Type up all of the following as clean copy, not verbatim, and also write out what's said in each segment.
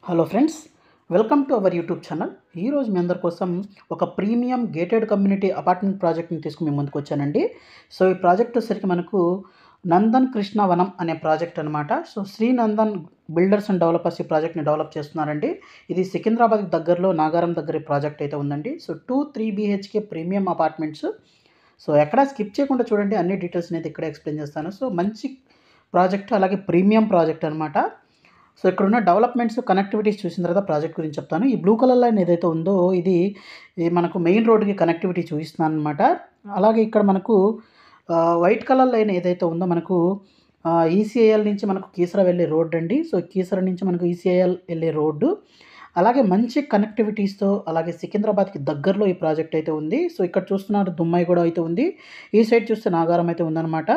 Hello friends, welcome to our YouTube channel. ఈరోజు మీ అందరి కోసం ఒక ప్రీమియం గేటెడ్ కమ్యూనిటీ అపార్ట్మెంట్ ప్రాజెక్ట్ని తీసుకుని మీ ముందుకు వచ్చానండి. సో ఈ ప్రాజెక్ట్ వచ్చేసరికి మనకు నందన్ కృష్ణ వనం అనే ప్రాజెక్ట్ అనమాట. So Shri Nandan builders and developers ఈ ప్రాజెక్ట్ని డెవలప్ చేస్తున్నారండి. ఇది సికింద్రాబాద్కి దగ్గరలో నాగారం దగ్గర ఈ ప్రాజెక్ట్ అయితే ఉందండి. So 2-3 BHK premium apartments. So ఎక్కడా స్కిప్ చేయకుండా చూడండి, అన్ని డీటెయిల్స్ని అయితే ఇక్కడే ఎక్స్ప్లెయిన్ చేస్తాను. సో మంచి ప్రాజెక్ట్, అలాగే ప్రీమియం ప్రాజెక్ట్ అనమాట. సో ఇక్కడున్న డెవలప్మెంట్స్, కనెక్టివిటీస్ చూసిన తర్వాత ప్రాజెక్ట్ గురించి చెప్తాను. ఈ బ్లూ కలర్ లైన్ ఏదైతే ఉందో ఇది మనకు మెయిన్ రోడ్డుకి కనెక్టివిటీ చూపిస్తున్నాను అనమాట. అలాగే ఇక్కడ మనకు వైట్ కలర్ లైన్ ఏదైతే ఉందో మనకు ఈసీఐఎల్ నుంచి మనకు కీసర వెళ్ళే రోడ్డు అండి. సో కీసర నుంచి మనకు ఈసీఐఎల్ వెళ్ళే రోడ్డు, అలాగే మంచి కనెక్టివిటీస్తో, అలాగే సికింద్రాబాద్కి దగ్గరలో ఈ ప్రాజెక్ట్ అయితే ఉంది. సో ఇక్కడ చూస్తున్నారు దుమ్మాయి కూడా అయితే ఉంది, ఈ సైడ్ చూస్తే నాగారం అయితే ఉందన్నమాట.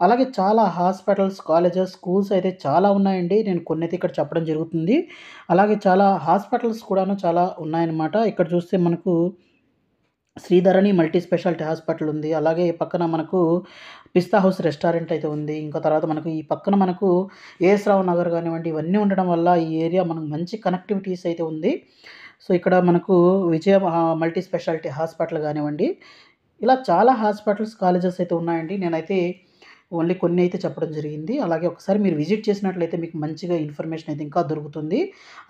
అలాగే చాలా హాస్పిటల్స్, కాలేజెస్, స్కూల్స్ అయితే చాలా ఉన్నాయండి. నేను కొన్ని అయితే ఇక్కడ చెప్పడం జరుగుతుంది. అలాగే చాలా హాస్పిటల్స్ కూడాను చాలా ఉన్నాయన్నమాట. ఇక్కడ చూస్తే మనకు శ్రీధరణి మల్టీ స్పెషాలిటీ హాస్పిటల్ ఉంది. అలాగే ఈ పక్కన మనకు పిస్తా హౌస్ రెస్టారెంట్ అయితే ఉంది. ఇంకా తర్వాత మనకు ఈ పక్కన మనకు ఏఎస్ రావు నగర్ కానివ్వండి, ఇవన్నీ ఉండడం వల్ల ఈ ఏరియా మనకు మంచి కనెక్టివిటీస్ అయితే ఉంది. సో ఇక్కడ మనకు విజయ మల్టీ స్పెషాలిటీ హాస్పిటల్ కానివ్వండి, ఇలా చాలా హాస్పిటల్స్, కాలేజెస్ అయితే ఉన్నాయండి. నేనైతే ఓన్లీ కొన్ని అయితే చెప్పడం జరిగింది. అలాగే ఒకసారి మీరు విజిట్ చేసినట్లయితే మీకు మంచిగా ఇన్ఫర్మేషన్ అయితే ఇంకా దొరుకుతుంది.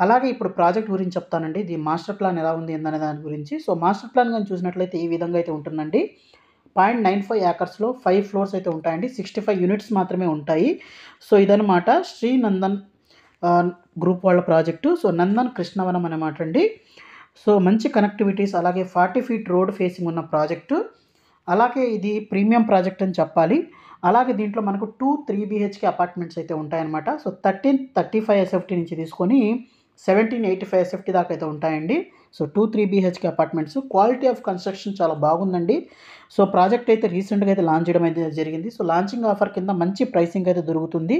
అలాగే ఇప్పుడు ప్రాజెక్ట్ గురించి చెప్తానండి. ఇది మాస్టర్ ప్లాన్ ఎలా ఉంది ఏందనే దాని గురించి. సో మాస్టర్ ప్లాన్ కానీ చూసినట్లయితే ఈ విధంగా అయితే ఉంటుందండి. 0.95 ఏకర్స్లో 5 ఫ్లోర్స్ అయితే ఉంటాయండి. 65 యూనిట్స్ మాత్రమే ఉంటాయి. సో ఇదనమాట శ్రీ నందన్ గ్రూప్ వాళ్ళ ప్రాజెక్టు. సో నందన్ కృష్ణవనం అనమాట అండి. సో మంచి కనెక్టివిటీస్, అలాగే 40 ఫీట్ రోడ్ ఫేసింగ్ ఉన్న ప్రాజెక్టు. అలాగే ఇది ప్రీమియం ప్రాజెక్ట్ అని చెప్పాలి. అలాగే దీంట్లో మనకు 2-3 BHK అపార్ట్మెంట్స్ అయితే ఉంటాయన్నమాట. సో 1335 SFT నుంచి తీసుకొని 1785 SFT దాకా అయితే ఉంటాయండి. So 2-3 BHK apartments. Quality of construction చాలా బాగుందండి. సో ప్రాజెక్ట్ అయితే రీసెంట్గా అయితే లాంచ్ చేయడం అయితే జరిగింది. సో లాంచింగ్ ఆఫర్ కింద మంచి ప్రైసింగ్ అయితే దొరుకుతుంది.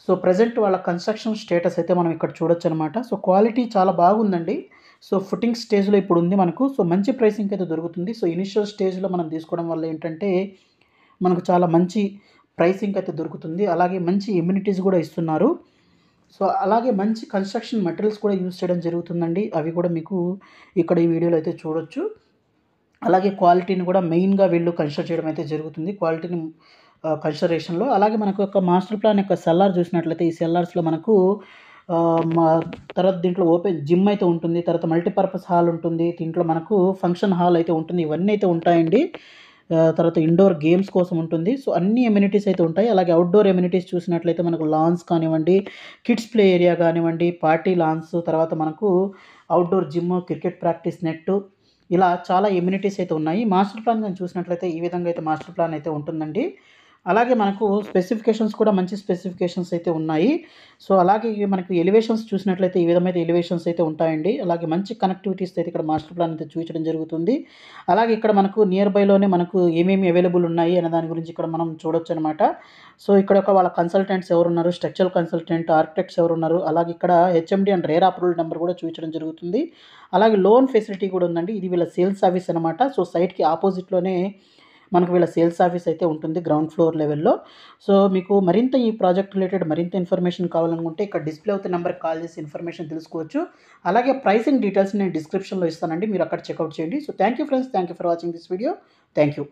సో ప్రజెంట్ వాళ్ళ కన్స్ట్రక్షన్ స్టేటస్ అయితే మనం ఇక్కడ చూడొచ్చు అనమాట. సో క్వాలిటీ చాలా బాగుందండి. సో ఫుటింగ్ స్టేజ్లో ఇప్పుడు ఉంది మనకు. సో మంచి ప్రైసింగ్ అయితే దొరుకుతుంది. సో ఇనిషియల్ స్టేజ్లో మనం తీసుకోవడం వల్ల ఏంటంటే మనకు చాలా మంచి ప్రైసింగ్ అయితే దొరుకుతుంది. అలాగే మంచి ఎమ్యూనిటీస్ కూడా ఇస్తున్నారు. సో అలాగే మంచి కన్స్ట్రక్షన్ మెటీరియల్స్ కూడా యూజ్ చేయడం జరుగుతుందండి. అవి కూడా మీకు ఇక్కడ ఈ వీడియోలో అయితే చూడొచ్చు. అలాగే క్వాలిటీని కూడా మెయిన్గా వీళ్ళు కన్సిడర్ చేయడం అయితే జరుగుతుంది, క్వాలిటీని కన్సిడరేషన్లో. అలాగే మనకు ఒక మాస్టర్ ప్లాన్ యొక్క సెల్లార్ చూసినట్లయితే ఈ సెల్లార్స్లో మనకు మా తర్వాత దీంట్లో ఓపెన్ జిమ్ అయితే ఉంటుంది, తర్వాత మల్టీపర్పస్ హాల్ ఉంటుంది, దీంట్లో మనకు ఫంక్షన్ హాల్ అయితే ఉంటుంది, ఇవన్నీ అయితే ఉంటాయండి. తర్వాత ఇండోర్ గేమ్స్ కోసం ఉంటుంది. సో అన్ని ఎమ్యూనిటీస్ అయితే ఉంటాయి. అలాగే అవుట్డోర్ ఎమ్యూనిటీస్ చూసినట్లయితే మనకు లాన్స్ కానివ్వండి, కిడ్స్ ప్లే ఏరియా కానివ్వండి, పార్టీ లాన్స్, తర్వాత మనకు outdoor gym, cricket practice net, ఇలా చాలా ఎమ్యూనిటీస్ అయితే ఉన్నాయి. మాస్టర్ ప్లాన్ కానీ చూసినట్లయితే ఈ విధంగా అయితే మాస్టర్ ప్లాన్ అయితే ఉంటుందండి. అలాగే మనకు స్పెసిఫికేషన్స్ కూడా మంచి స్పెసిఫికేషన్స్ అయితే ఉన్నాయి. సో అలాగే మనకు ఎలివేషన్స్ చూసినట్లయితే ఈ విధమైన ఎలివేషన్స్ అయితే ఉంటాయండి. అలాగే మంచి కనెక్టివిటీస్ అయితే ఇక్కడ మాస్టర్ ప్లాన్ అయితే చూపించడం జరుగుతుంది. అలాగే ఇక్కడ మనకు నియర్ బైలోనే మనకు ఏమేమి అవైలబుల్ ఉన్నాయి అనే దాని గురించి ఇక్కడ మనం చూడొచ్చు అనమాట. సో ఇక్కడ ఒక వాళ్ళ కన్సల్టెంట్స్ ఎవరున్నారు, స్ట్రక్చరల్ కన్సల్టెంట్, ఆర్కిటెక్ట్స్ ఎవరున్నారు, అలాగే ఇక్కడ HMD and rare approval number కూడా చూపించడం జరుగుతుంది. అలాగే లోన్ ఫెసిలిటీ కూడా ఉందండి. ఇది వీళ్ళ సేల్స్ సర్వీస్ అనమాట. సో సైట్కి ఆపోజిట్లోనే మనకు వీళ్ళ సేల్స్ ఆఫీస్ అయితే ఉంటుంది గ్రౌండ్ ఫ్లోర్ లెవెల్లో. సో మీకు మరింత ఈ ప్రాజెక్ట్ రిలేటెడ్ మరింత ఇన్ఫర్మేషన్ కావాలనుకుంటే ఇక్కడ డిస్ప్లే అవుతున్న నెంబర్కి కాల్ చేసి ఇన్ఫర్మేషన్ తెలుసుకోవచ్చు. అలాగే ప్రైసింగ్ డీటెయిల్స్ నేను డిస్క్రిప్షన్లో ఇస్తానండి, మీరు అక్కడ చెక్అవుట్ చేయండి. So thank you friends, thank you for watching this video. Thank you.